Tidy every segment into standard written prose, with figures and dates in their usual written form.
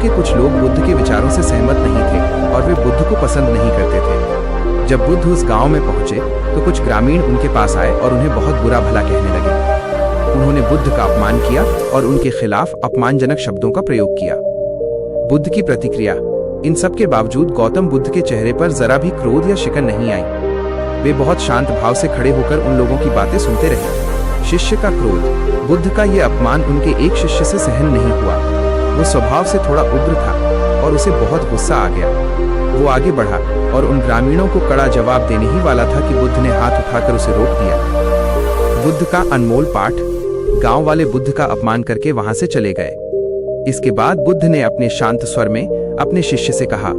क्योंकि कुछ लोग बुद्ध के विचारों से सहमत नहीं थे और वे बुद्ध को पसंद नहीं करते थे। जब बुद्ध उस गांव में पहुंचे तो कुछ ग्रामीण उनके पास आए और उन्हें बहुत बुरा भला कहने लगे। उन्होंने बुद्ध का अपमान किया और उनके खिलाफ अपमानजनक शब्दों का प्रयोग किया। बुद्ध की प्रतिक्रिया। इन सब के बावजूद गौतम बुद्ध के चेहरे पर जरा भी क्रोध या शिकन नहीं आई। वे बहुत शांत भाव से खड़े होकर उन लोगों की बातें सुनते रहे। शिष्य का क्रोध। बुद्ध का यह अपमान उनके एक शिष्य से सहन नहीं हुआ। वो स्वभाव से थोड़ा उग्र था और उसे बहुत गुस्सा आ गया। वो आगे बढ़ा और उन ग्रामीणों को कड़ा जवाब देने ही वाला था कि बुद्ध ने हाथ उठाकर उसे रोक दिया। बुद्ध का अनमोल पाठ। गांव वाले बुद्ध का अपमान करके वहां से चले गए। इसके बाद बुद्ध ने अपने शांत स्वर में अपने शिष्य से कहा,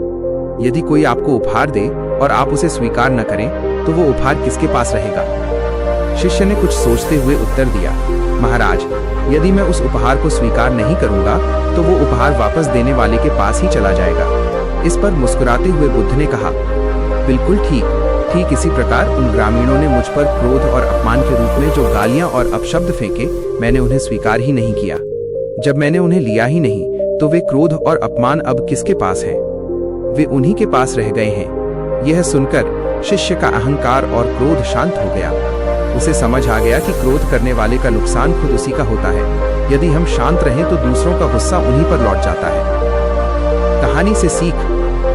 यदि कोई आपको उपहार दे और आप उसे स्वीकार न करें तो वो उपहार किसके पास रहेगा? शिष्य ने कुछ सोचते हुए उत्तर दिया, महाराज, यदि मैं उस उपहार को स्वीकार नहीं करूंगा तो वो उपहार वापस देने वाले के पास ही चला जाएगा। इस पर मुस्कुराते हुए बुद्ध ने कहा, बिल्कुल ठीक इसी प्रकार उन ग्रामीणों ने मुझ पर क्रोध और अपमान के रूप में जो गालियां और अपशब्द फेंके, मैंने उन्हें स्वीकार ही नहीं किया। जब मैंने उन्हें लिया ही नहीं तो वे क्रोध और अपमान अब किसके पास हैं? वे उन्हीं के पास रह गए हैं। यह सुनकर शिष्य का अहंकार और क्रोध शांत हो गया। उसे समझ आ गया कि क्रोध करने वाले का नुकसान खुद उसी का होता है। यदि हम शांत रहें तो दूसरों का गुस्सा उन्हीं पर लौट जाता है। कहानी से सीख।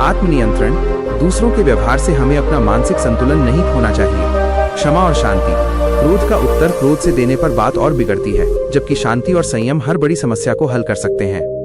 आत्मनियंत्रण। दूसरों के व्यवहार से हमें अपना मानसिक संतुलन नहीं खोना चाहिए। क्षमा और शांति। क्रोध का उत्तर क्रोध से देने पर बात और बिगड़ती है, जबकि शांति और संयम हर बड़ी समस्या को हल कर सकते हैं।